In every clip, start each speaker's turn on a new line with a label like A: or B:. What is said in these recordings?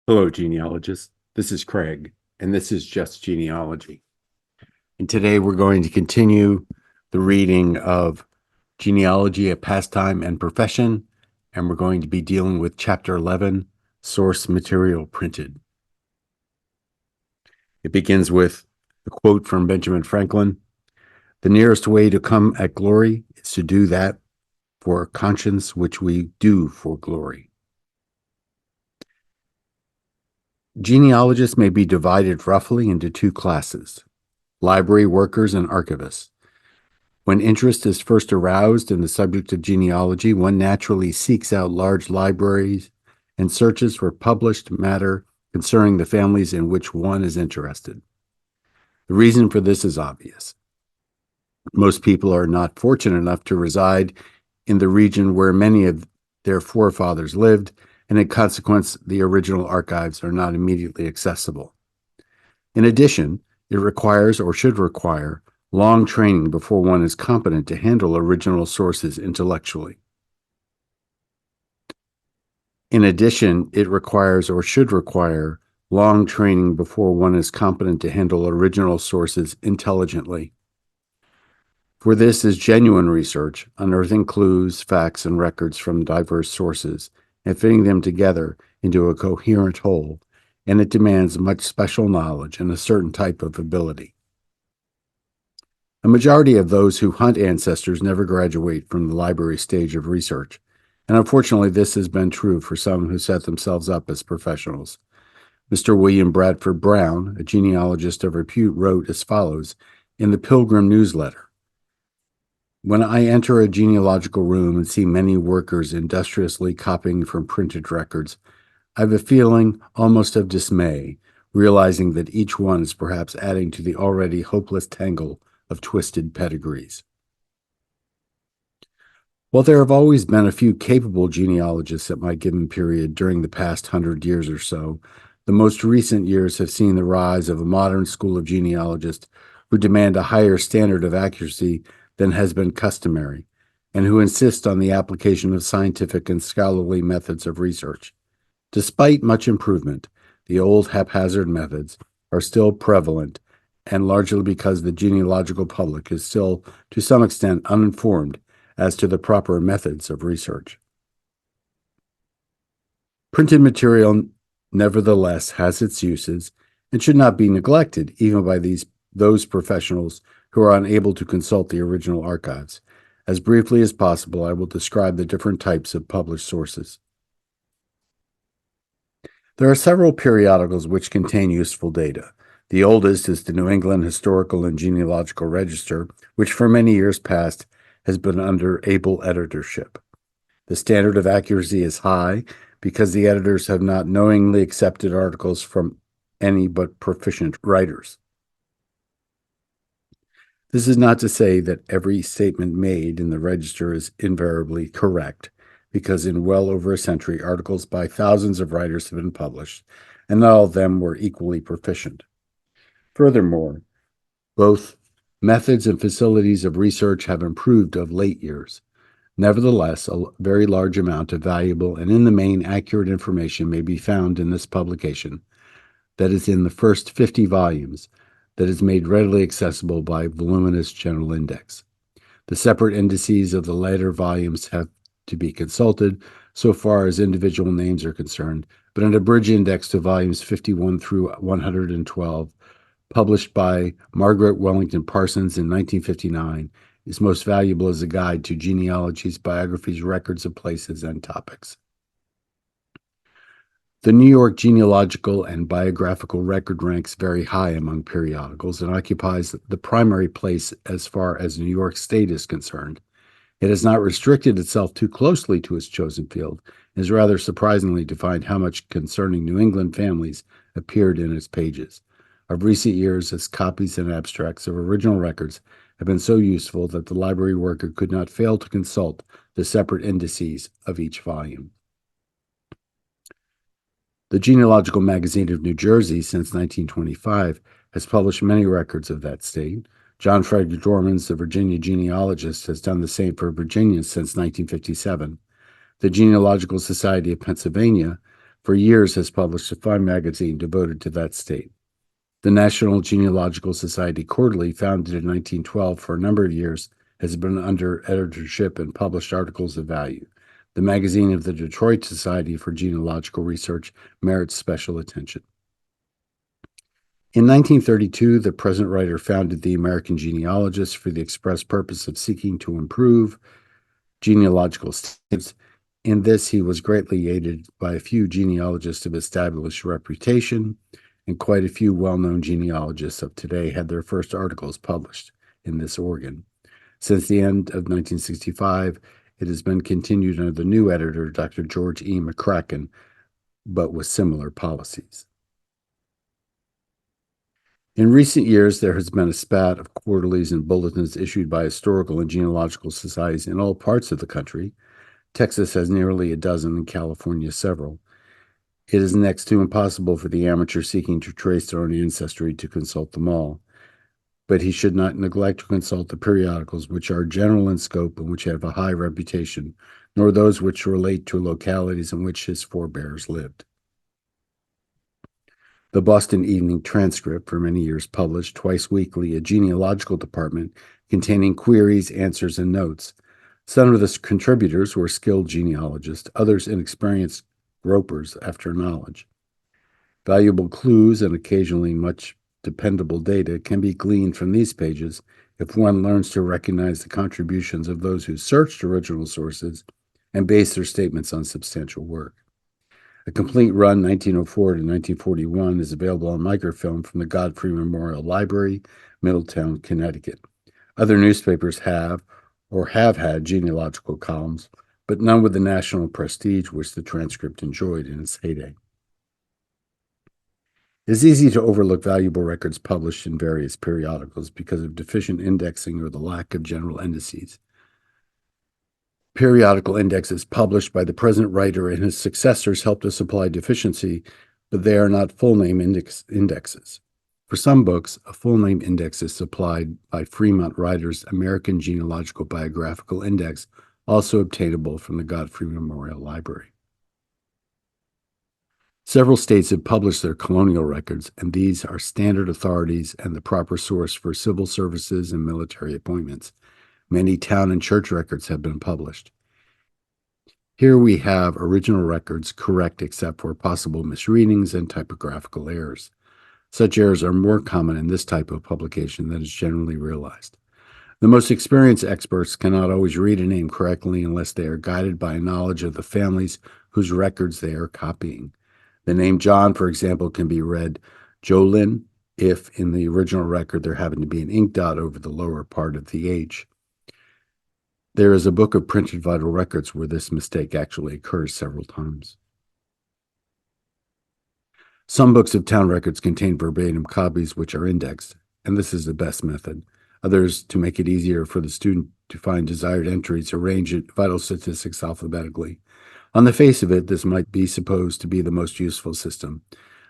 A: Hello, genealogists. This is Craig, and this is Just Genealogy. And today we're going to continue the reading of Genealogy, a Pastime and Profession, and we're going to be dealing with Chapter 11, Source Material Printed. It begins with a quote from Benjamin Franklin: "The nearest way to come at glory is to do that for conscience which we do for glory." Genealogists may be divided roughly into two classes: library workers and archivists. When interest is first aroused in the subject of genealogy, one naturally seeks out large libraries and searches for published matter concerning the families in which one is interested. The reason for this is obvious. Most people are not fortunate enough to reside in the region where many of their forefathers lived, and in consequence, the original archives are not immediately accessible. In addition, it requires, or should require, long training before one is competent to handle original sources intellectually. In addition, it requires, or should require, long training before one is competent to handle original sources intelligently. For this is genuine research, unearthing clues, facts, and records from diverse sources, and fitting them together into a coherent whole, and it demands much special knowledge and a certain type of ability. A majority of those who hunt ancestors never graduate from the library stage of research, and unfortunately this has been true for some who set themselves up as professionals. Mr. William Bradford Brown, a genealogist of repute, wrote as follows in the Pilgrim newsletter: "When I enter a genealogical room and see many workers industriously copying from printed records, I have a feeling almost of dismay, realizing that each one is perhaps adding to the already hopeless tangle of twisted pedigrees." While there have always been a few capable genealogists at my given period during the past 100 years or so, the most recent years have seen the rise of a modern school of genealogists who demand a higher standard of accuracy than has been customary, and who insist on the application of scientific and scholarly methods of research. Despite much improvement, the old haphazard methods are still prevalent, and largely because the genealogical public is still, to some extent, uninformed as to the proper methods of research. Printed material, nevertheless, has its uses and should not be neglected, even by those professionals who are unable to consult the original archives. As briefly as possible, I will describe the different types of published sources. There are several periodicals which contain useful data. The oldest is the New England Historical and Genealogical Register, which for many years past has been under able editorship. The standard of accuracy is high because the editors have not knowingly accepted articles from any but proficient writers. This is not to say that every statement made in the register is invariably correct, because in well over a century, articles by thousands of writers have been published, and not all of them were equally proficient. Furthermore, both methods and facilities of research have improved of late years. Nevertheless, a very large amount of valuable and in the main accurate information may be found in this publication, that is in the first 50 volumes, that is made readily accessible by voluminous general index. The separate indices of the later volumes have to be consulted so far as individual names are concerned, but an abridged index to volumes 51 through 112, published by Margaret Wellington Parsons in 1959, is most valuable as a guide to genealogies, biographies, records of places, and topics. The New York Genealogical and Biographical Record ranks very high among periodicals and occupies the primary place as far as New York State is concerned. It has not restricted itself too closely to its chosen field. It is rather surprisingly to find how much concerning New England families appeared in its pages. Of recent years, its copies and abstracts of original records have been so useful that the library worker could not fail to consult the separate indices of each volume. The Genealogical Magazine of New Jersey, since 1925, has published many records of that state. John Frederick Dorman's The Virginia Genealogist has done the same for Virginia since 1957. The Genealogical Society of Pennsylvania for years has published a fine magazine devoted to that state. The National Genealogical Society Quarterly, founded in 1912 for a number of years, has been under editorship and published articles of value. The magazine of the Detroit Society for Genealogical Research merits special attention. In 1932, the present writer founded the American Genealogist for the express purpose of seeking to improve genealogical studies. In this, he was greatly aided by a few genealogists of established reputation, and quite a few well-known genealogists of today had their first articles published in this organ. Since the end of 1965, it has been continued under the new editor, Dr. George E. McCracken, but with similar policies. In recent years, there has been a spat of quarterlies and bulletins issued by historical and genealogical societies in all parts of the country. Texas has nearly a dozen, and California several. It is next to impossible for the amateur seeking to trace their own ancestry to consult them all. But he should not neglect to consult the periodicals which are general in scope and which have a high reputation, nor those which relate to localities in which his forebears lived. The Boston Evening Transcript, for many years published twice weekly a genealogical department containing queries, answers, and notes. Some of the contributors were skilled genealogists, others inexperienced gropers after knowledge. Valuable clues and occasionally much dependable data can be gleaned from these pages if one learns to recognize the contributions of those who searched original sources and based their statements on substantial work. A complete run, 1904 to 1941, is available on microfilm from the Godfrey Memorial Library, Middletown, Connecticut. Other newspapers have or have had genealogical columns, but none with the national prestige which the transcript enjoyed in its heyday. It is easy to overlook valuable records published in various periodicals because of deficient indexing or the lack of general indices. Periodical indexes published by the present writer and his successors help to supply deficiency, but they are not full-name indexes. For some books, a full-name index is supplied by Fremont Writer's American Genealogical-Biographical Index, also obtainable from the Godfrey Memorial Library. Several states have published their colonial records, and these are standard authorities and the proper source for civil services and military appointments. Many town and church records have been published. Here we have original records correct except for possible misreadings and typographical errors. Such errors are more common in this type of publication than is generally realized. The most experienced experts cannot always read a name correctly unless they are guided by a knowledge of the families whose records they are copying. The name John, for example, can be read Jolin if in the original record there happened to be an ink dot over the lower part of the H. There is a book of printed vital records where this mistake actually occurs several times. Some books of town records contain verbatim copies which are indexed, and this is the best method. Others, to make it easier for the student to find desired entries, arrange vital statistics alphabetically. On the face of it, this might be supposed to be the most useful system,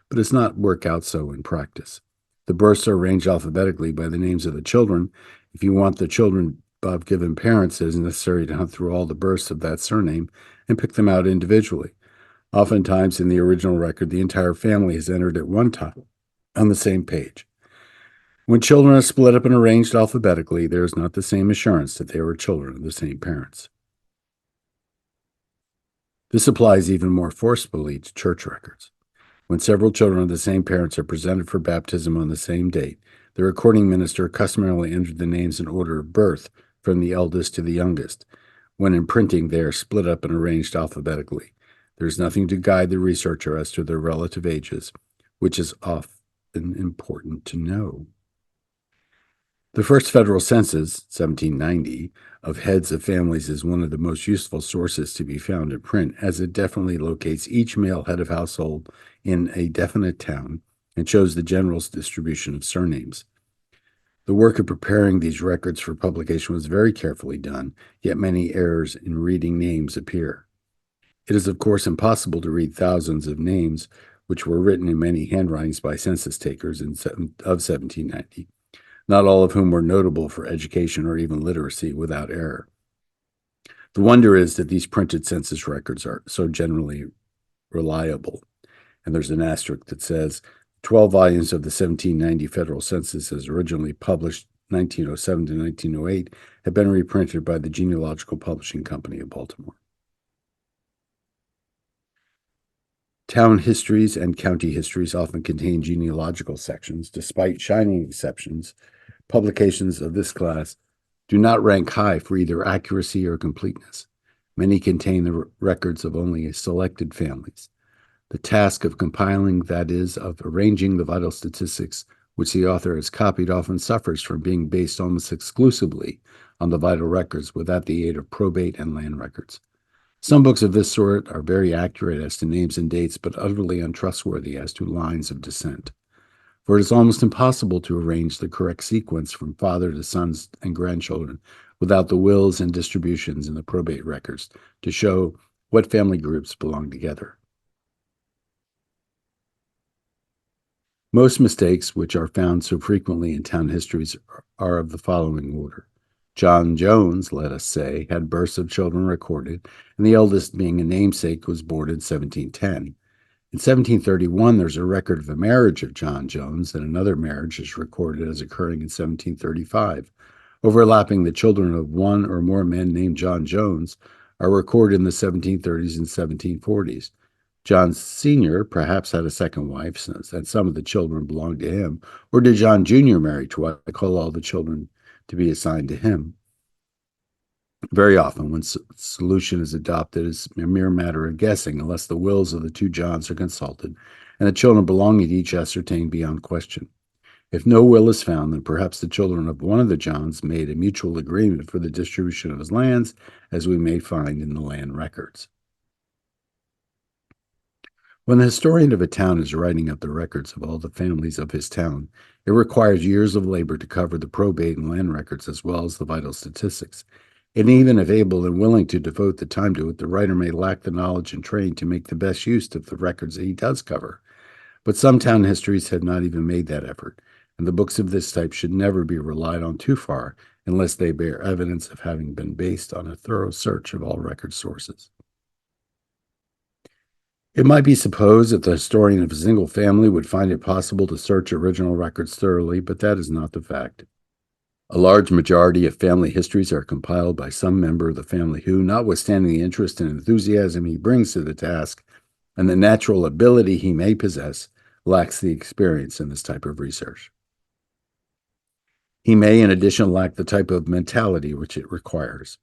A: but it's not work out so in practice. The births are arranged alphabetically by the names of the children. If you want the children of given parents, it is necessary to hunt through all the births of that surname and pick them out individually. Oftentimes, in the original record, the entire family is entered at one time on the same page. When children are split up and arranged alphabetically, there is not the same assurance that they were children of the same parents. This applies even more forcibly to church records. When several children of the same parents are presented for baptism on the same date, the recording minister customarily entered the names in order of birth from the eldest to the youngest. When in printing, they are split up and arranged alphabetically. There is nothing to guide the researcher as to their relative ages, which is often important to know. The first federal census, 1790, of heads of families is one of the most useful sources to be found in print, as it definitely locates each male head of household in a definite town and shows the general distribution of surnames. The work of preparing these records for publication was very carefully done, yet many errors in reading names appear. It is, of course, impossible to read thousands of names, which were written in many handwritings by census takers of 1790, not all of whom were notable for education or even literacy without error. The wonder is that these printed census records are so generally reliable. And there's an asterisk that says 12 volumes of the 1790 federal census, as originally published 1907 to 1908, have been reprinted by the Genealogical Publishing Company of Baltimore. Town histories and county histories often contain genealogical sections. Despite shining exceptions, publications of this class do not rank high for either accuracy or completeness. Many contain the records of only selected families. The task of compiling, that is, of arranging the vital statistics which the author has copied, often suffers from being based almost exclusively on the vital records without the aid of probate and land records. Some books of this sort are very accurate as to names and dates, but utterly untrustworthy as to lines of descent. For it is almost impossible to arrange the correct sequence from father to sons and grandchildren without the wills and distributions in the probate records to show what family groups belong together. Most mistakes, which are found so frequently in town histories, are of the following order. John Jones, let us say, had births of children recorded, and the eldest, being a namesake, was born in 1710. In 1731, there's a record of a marriage of John Jones, and another marriage is recorded as occurring in 1735. Overlapping, the children of one or more men named John Jones are recorded in the 1730s and 1740s. John Sr. perhaps had a second wife, and some of the children belonged to him, or did John Jr. marry twice? I call all the children to be assigned to him. Very often, when solution is adopted, it's a mere matter of guessing, unless the wills of the two Johns are consulted, and the children belonging to each ascertained beyond question. If no will is found, then perhaps the children of one of the Johns made a mutual agreement for the distribution of his lands, as we may find in the land records. When the historian of a town is writing up the records of all the families of his town, it requires years of labor to cover the probate and land records as well as the vital statistics. And even if able and willing to devote the time to it, the writer may lack the knowledge and training to make the best use of the records that he does cover. But some town histories have not even made that effort, and the books of this type should never be relied on too far unless they bear evidence of having been based on a thorough search of all record sources. It might be supposed that the historian of a single family would find it possible to search original records thoroughly, but that is not the fact. A large majority of family histories are compiled by some member of the family who, notwithstanding the interest and enthusiasm he brings to the task and the natural ability he may possess, lacks the experience in this type of research. He may, in addition, lack the type of mentality which it requires.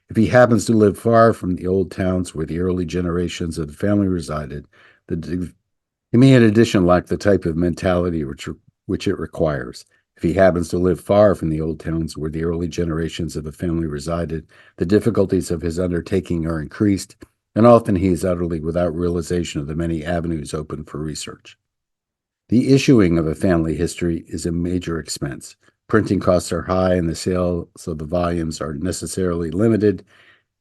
A: If he happens to live far from the old towns where the early generations of the family resided, he may in addition lack the type of mentality which it requires. If he happens to live far from the old towns where the early generations of the family resided, the difficulties of his undertaking are increased, and often he is utterly without realization of the many avenues open for research. The issuing of a family history is a major expense. Printing costs are high, and the sales of the volumes are necessarily limited.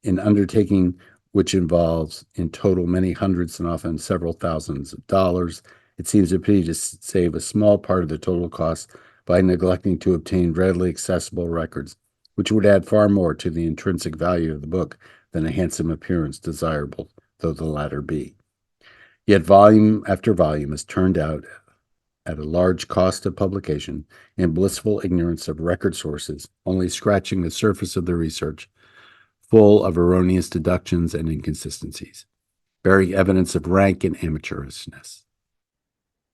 A: In undertaking which involves in total many hundreds and often several thousands of dollars, it seems a pity to save a small part of the total cost by neglecting to obtain readily accessible records, which would add far more to the intrinsic value of the book than a handsome appearance, desirable though the latter be. Yet volume after volume is turned out at a large cost of publication, in blissful ignorance of record sources, only scratching the surface of the research, full of erroneous deductions and inconsistencies, bearing evidence of rank and amateurishness.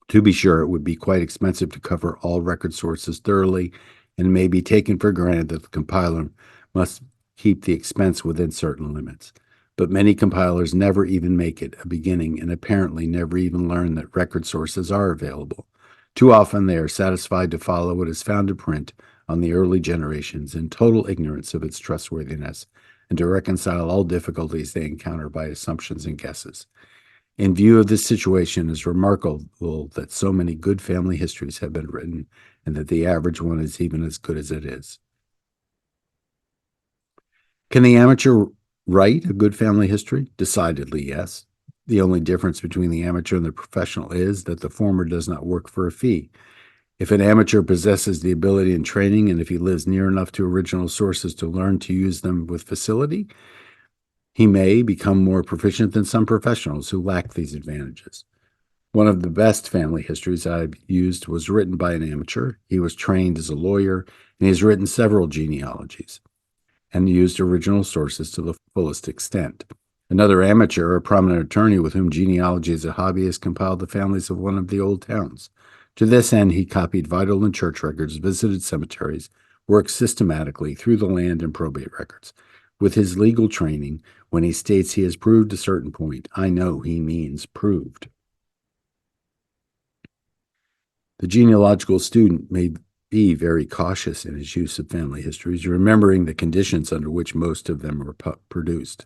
A: To be sure, it would be quite expensive to cover all record sources thoroughly, and it may be taken for granted that the compiler must keep the expense within certain limits. But many compilers never even make it a beginning and apparently never even learn that record sources are available. Too often they are satisfied to follow what is found in print on the early generations in total ignorance of its trustworthiness, and to reconcile all difficulties they encounter by assumptions and guesses. In view of this situation, it is remarkable that so many good family histories have been written, and that the average one is even as good as it is. Can the amateur write a good family history? Decidedly, yes. The only difference between the amateur and the professional is that the former does not work for a fee. If an amateur possesses the ability and training, and if he lives near enough to original sources to learn to use them with facility, He may become more proficient than some professionals who lack these advantages. One of the best family histories I've used was written by an amateur. He was trained as a lawyer, and he has written several genealogies and used original sources to the fullest extent. Another amateur, a prominent attorney with whom genealogy is a hobby, has compiled the families of one of the old towns. To this end, he copied vital and church records, visited cemeteries, worked systematically through the land and probate records. With his legal training, when he states he has proved a certain point, I know he means proved. The genealogical student may be very cautious in his use of family histories, remembering the conditions under which most of them were produced.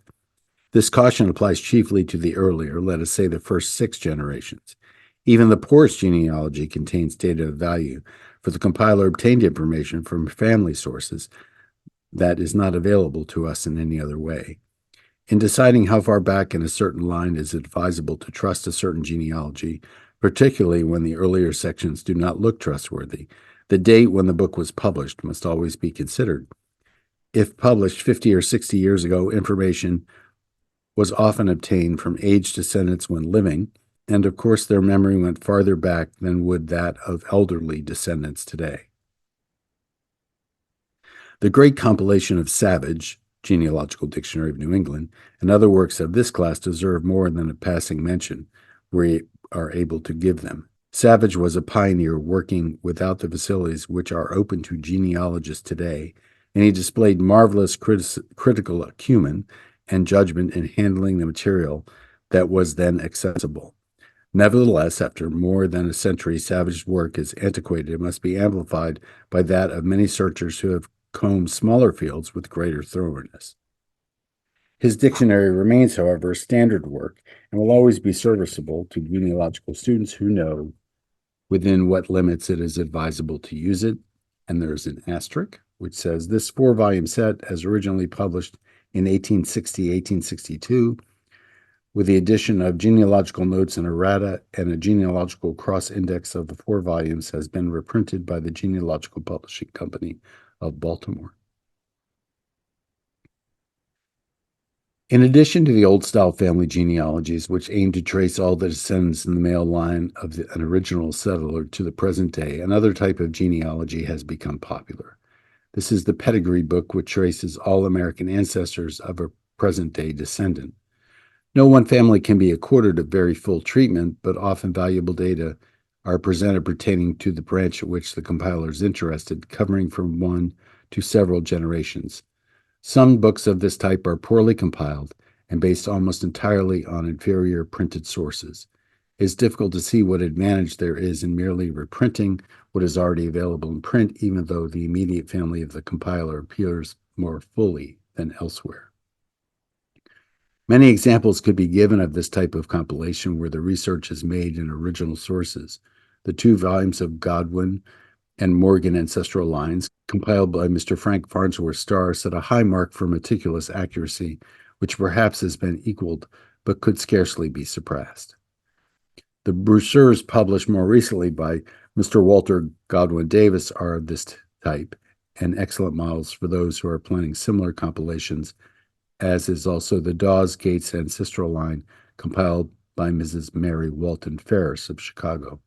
A: This caution applies chiefly to the earlier, let us say the first 6 generations. Even the poorest genealogy contains data of value, for the compiler obtained information from family sources that is not available to us in any other way. In deciding how far back in a certain line is advisable to trust a certain genealogy, particularly when the earlier sections do not look trustworthy, the date when the book was published must always be considered. If published 50 or 60 years ago, information was often obtained from aged descendants when living, and of course their memory went farther back than would that of elderly descendants today. The great compilation of Savage, Genealogical Dictionary of New England, and other works of this class deserve more than a passing mention. We are able to give them. Savage was a pioneer working without the facilities which are open to genealogists today, and he displayed marvelous critical acumen and judgment in handling the material that was then accessible. Nevertheless, after more than a century, Savage's work is antiquated and must be amplified by that of many searchers who have combed smaller fields with greater thoroughness. His dictionary remains, however, a standard work and will always be serviceable to genealogical students who know within what limits it is advisable to use it. And there's an asterisk, which says this 4-volume set, as originally published in 1860-1862, with the addition of genealogical notes and errata and a genealogical cross-index of the 4 volumes, has been reprinted by the Genealogical Publishing Company of Baltimore. In addition to the old-style family genealogies, which aim to trace all the descendants in the male line of an original settler to the present day, another type of genealogy has become popular. This is the pedigree book, which traces all American ancestors of a present-day descendant. No one family can be accorded a very full treatment, but often valuable data are presented pertaining to the branch at which the compiler is interested, covering from 1 to several generations. Some books of this type are poorly compiled and based almost entirely on inferior printed sources. It is difficult to see what advantage there is in merely reprinting what is already available in print, even though the immediate family of the compiler appears more fully than elsewhere. Many examples could be given of this type of compilation where the research is made in original sources. The 2 volumes of Goodwin and Morgan Ancestral Lines, compiled by Mr. Frank Farnsworth Starr, set a high mark for meticulous accuracy, which perhaps has been equaled, but could scarcely be surpassed. The brochures published more recently by Mr. Walter Godwin Davis are of this type, and excellent models for those who are planning similar compilations, as is also the Dawes Gates Ancestral Line, compiled by Mrs. Mary Walton Ferris of Chicago.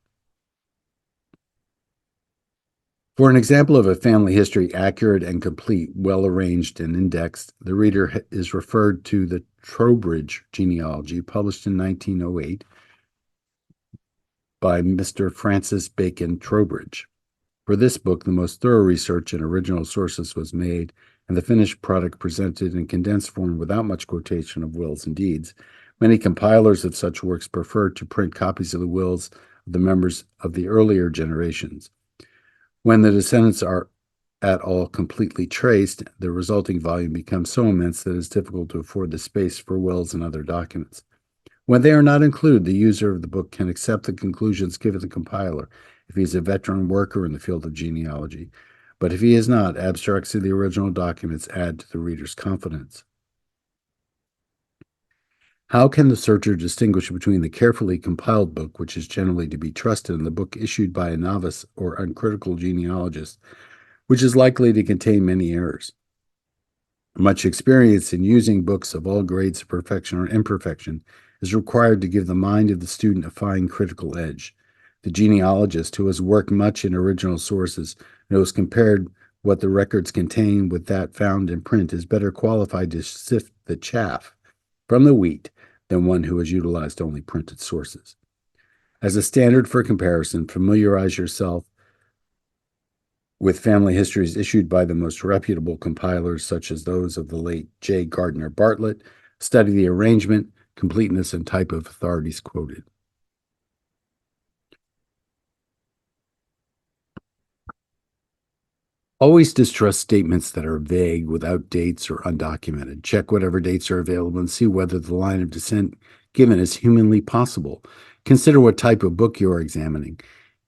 A: For an example of a family history accurate and complete, well-arranged and indexed, the reader is referred to the Trowbridge genealogy, published in 1908 by Mr. Francis Bacon Trowbridge. For this book, the most thorough research and original sources was made, and the finished product presented in condensed form without much quotation of wills and deeds. Many compilers of such works prefer to print copies of the wills of the members of the earlier generations. When the descendants are at all completely traced, the resulting volume becomes so immense that it is difficult to afford the space for wills and other documents. When they are not included, the user of the book can accept the conclusions given the compiler if he is a veteran worker in the field of genealogy. But if he is not, abstracts of the original documents add to the reader's confidence. How can the searcher distinguish between the carefully compiled book, which is generally to be trusted, and the book issued by a novice or uncritical genealogist, which is likely to contain many errors? Much experience in using books of all grades of perfection or imperfection is required to give the mind of the student a fine critical edge. The genealogist, who has worked much in original sources and who has compared what the records contain with that found in print, is better qualified to sift the chaff from the wheat than one who has utilized only printed sources. As a standard for comparison, familiarize yourself with family histories issued by the most reputable compilers, such as those of the late J. Gardner Bartlett. Study the arrangement, completeness, and type of authorities quoted. Always distrust statements that are vague, without dates, or undocumented. Check whatever dates are available and see whether the line of descent given is humanly possible. Consider what type of book you are examining.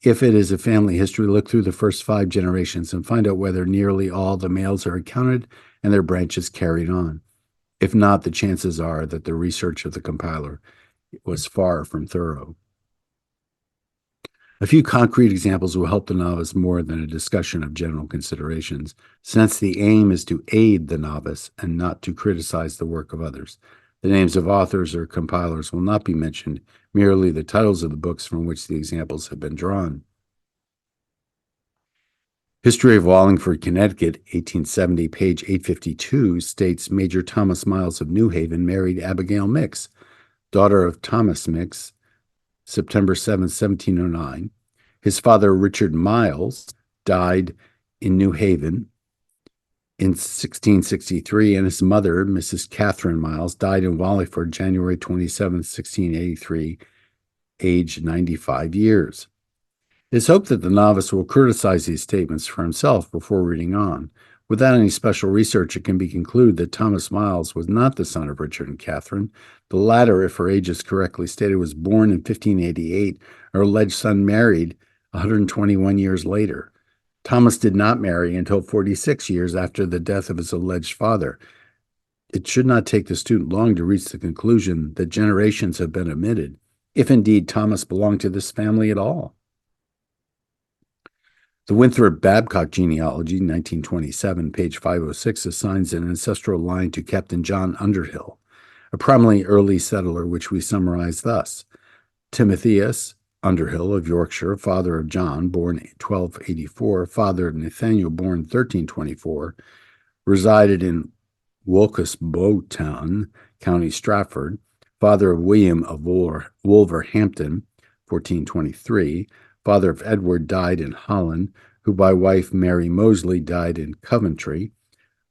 A: If it is a family history, look through the first 5 generations and find out whether nearly all the males are accounted and their branches carried on. If not, the chances are that the research of the compiler was far from thorough. A few concrete examples will help the novice more than a discussion of general considerations, since the aim is to aid the novice and not to criticize the work of others. The names of authors or compilers will not be mentioned, merely the titles of the books from which the examples have been drawn. History of Wallingford, Connecticut, 1870, page 852, states Major Thomas Miles of New Haven married Abigail Mix, daughter of Thomas Mix, September 7, 1709. His father, Richard Miles, died in New Haven in 1663, and his mother, Mrs. Catherine Miles, died in Wallingford, January 27, 1683, aged 95 years. It is hoped that the novice will criticize these statements for himself before reading on. Without any special research, it can be concluded that Thomas Miles was not the son of Richard and Catherine. The latter, if her age is correctly stated, was born in 1588. Her alleged son married 121 years later. Thomas did not marry until 46 years after the death of his alleged father. It should not take the student long to reach the conclusion that generations have been omitted, if indeed Thomas belonged to this family at all. The Winthrop Babcock Genealogy, 1927, page 506, assigns an ancestral line to Captain John Underhill, a prominently early settler, which we summarize thus: Timotheus Underhill of Yorkshire, father of John, born 1284, father of Nathaniel, born 1324, resided in Wolcasbowtown, County Stratford, father of William of Wolverhampton, 1423, father of Edward, died in Holland, who by wife Mary Moseley died in Coventry,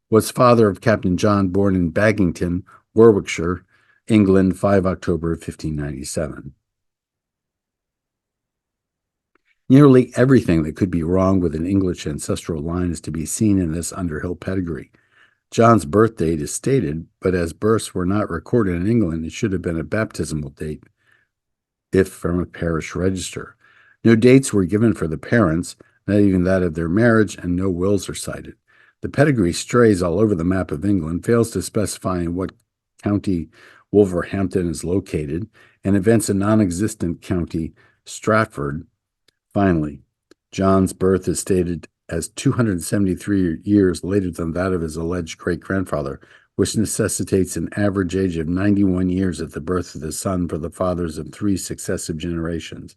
A: was father of Captain John, born in Baggington, Warwickshire, England, 5 October 1597. Nearly everything that could be wrong with an English ancestral line is to be seen in this Underhill pedigree. John's birth date is stated, but as births were not recorded in England, it should have been a baptismal date, if from a parish register. No dates were given for the parents, not even that of their marriage, and no wills are cited. The pedigree strays all over the map of England, fails to specify in what county Wolverhampton is located, and invents a non-existent county, Stratford. Finally, John's birth is stated as 273 years later than that of his alleged great-grandfather, which necessitates an average age of 91 years at the birth of the son for the fathers of 3 successive generations.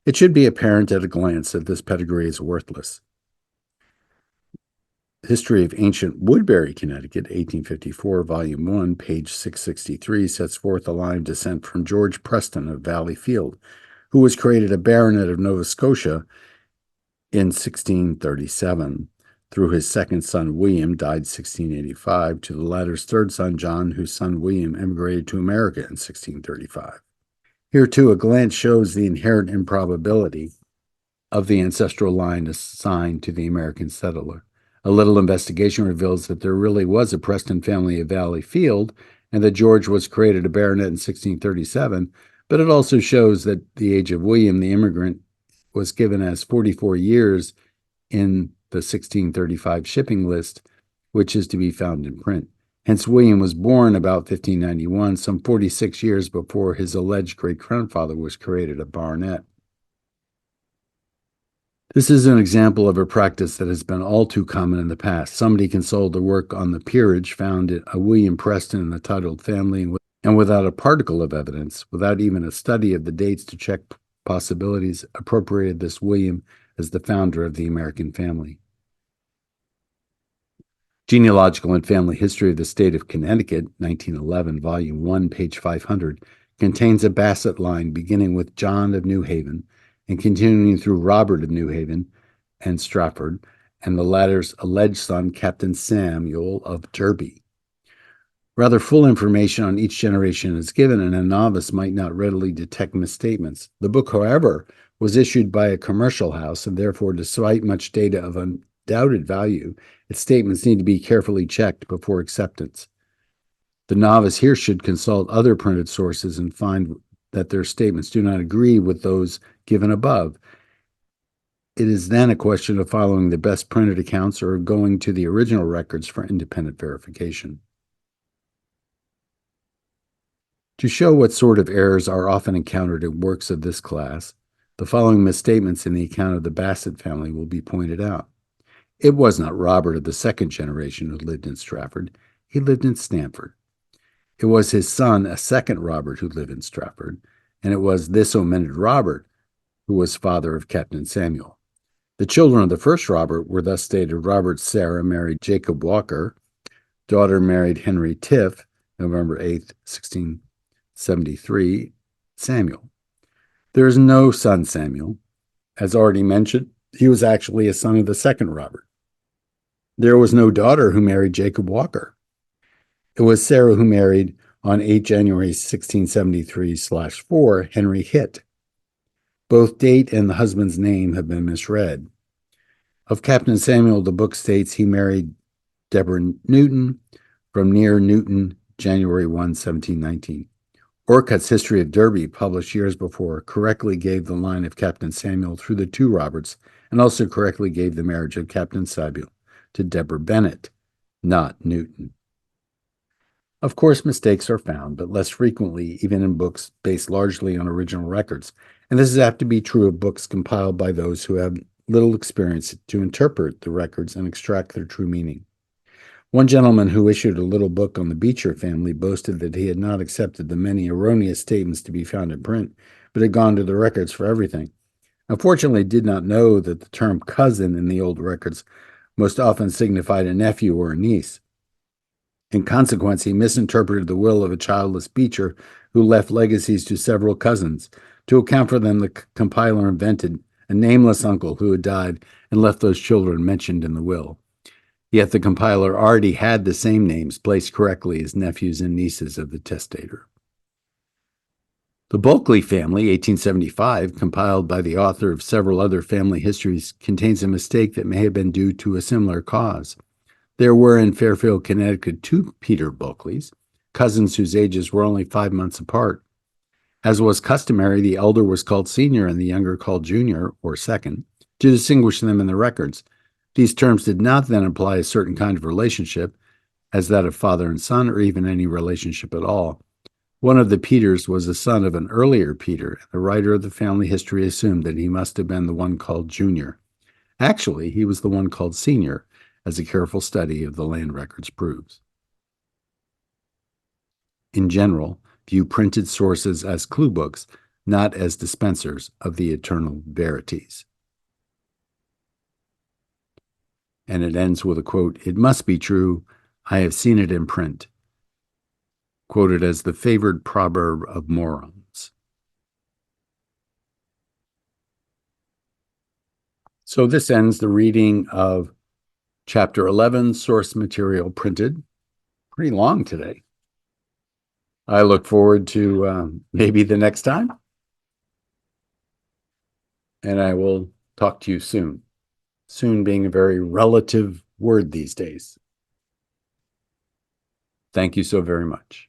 A: It should be apparent at a glance that this pedigree is worthless. History of Ancient Woodbury, Connecticut, 1854, Volume 1, page 663, sets forth a line of descent from George Preston of Valley Field, who was created a baronet of Nova Scotia in 1637, through his second son William, died 1685, to the latter's third son John, whose son William emigrated to America in 1635. Here, too, a glance shows the inherent improbability of the ancestral line assigned to the American settler. A little investigation reveals that there really was a Preston family of Valley Field, and that George was created a baronet in 1637, but it also shows that the age of William, the immigrant, was given as 44 years in the 1635 shipping list, which is to be found in print. Hence, William was born about 1591, some 46 years before his alleged great-grandfather was created a baronet. This is an example of a practice that has been all too common in the past. Somebody consulted the work on the peerage found a William Preston in the titled family, and without a particle of evidence, without even a study of the dates to check possibilities, appropriated this William as the founder of the American family. Genealogical and Family History of the State of Connecticut, 1911, Volume 1, page 500, contains a Bassett line beginning with John of New Haven and continuing through Robert of New Haven and Stratford, and the latter's alleged son, Captain Samuel of Derby. Rather full information on each generation is given, and a novice might not readily detect misstatements. The book, however, was issued by a commercial house, and therefore, despite much data of undoubted value, its statements need to be carefully checked before acceptance. The novice here should consult other printed sources and find that their statements do not agree with those given above. It is then a question of following the best printed accounts or going to the original records for independent verification. To show what sort of errors are often encountered in works of this class, the following misstatements in the account of the Bassett family will be pointed out. It was not Robert of the second generation who lived in Stratford. He lived in Stamford. It was his son, a second Robert, who lived in Stratford, and it was this omitted Robert who was father of Captain Samuel. The children of the first Robert were thus stated: Robert Sarah married Jacob Walker, daughter married Henry Tiff, November 8th, 1673, Samuel. There is no son Samuel. As already mentioned, he was actually a son of the second Robert. There was no daughter who married Jacob Walker. It was Sarah who married, on 8 January 1673/4, Henry Hitt. Both date and the husband's name have been misread. Of Captain Samuel, the book states he married Deborah Newton from near Newton, January 1, 1719. Orcutt's History of Derby, published years before, correctly gave the line of Captain Samuel through the two Roberts, and also correctly gave the marriage of Captain Samuel to Deborah Bennett, not Newton. Of course, mistakes are found, but less frequently, even in books based largely on original records. And this is apt to be true of books compiled by those who have little experience to interpret the records and extract their true meaning. One gentleman who issued a little book on the Beecher family boasted that he had not accepted the many erroneous statements to be found in print, but had gone to the records for everything. Unfortunately, did not know that the term cousin in the old records most often signified a nephew or a niece. In consequence, he misinterpreted the will of a childless Beecher who left legacies to several cousins. To account for them, the compiler invented a nameless uncle who had died and left those children mentioned in the will. Yet the compiler already had the same names placed correctly as nephews and nieces of the testator. The Bulkley family, 1875, compiled by the author of several other family histories, contains a mistake that may have been due to a similar cause. There were in Fairfield, Connecticut, two Peter Bulkleys, cousins whose ages were only 5 months apart. As was customary, the elder was called senior and the younger called junior, or second, to distinguish them in the records. These terms did not then imply a certain kind of relationship, as that of father and son, or even any relationship at all. One of the Peters was a son of an earlier Peter, and the writer of the family history assumed that he must have been the one called junior. Actually, he was the one called senior, as a careful study of the land records proves. In general, view printed sources as clue books, not as dispensers of the eternal verities. And it ends with a quote, "It must be true, I have seen it in print," quoted as the favored proverb of morons. So this ends the reading of Chapter 11, Source Material Printed. Pretty long today. I look forward to maybe the next time. And I will talk to you soon. Soon being a very relative word these days. Thank you so very much.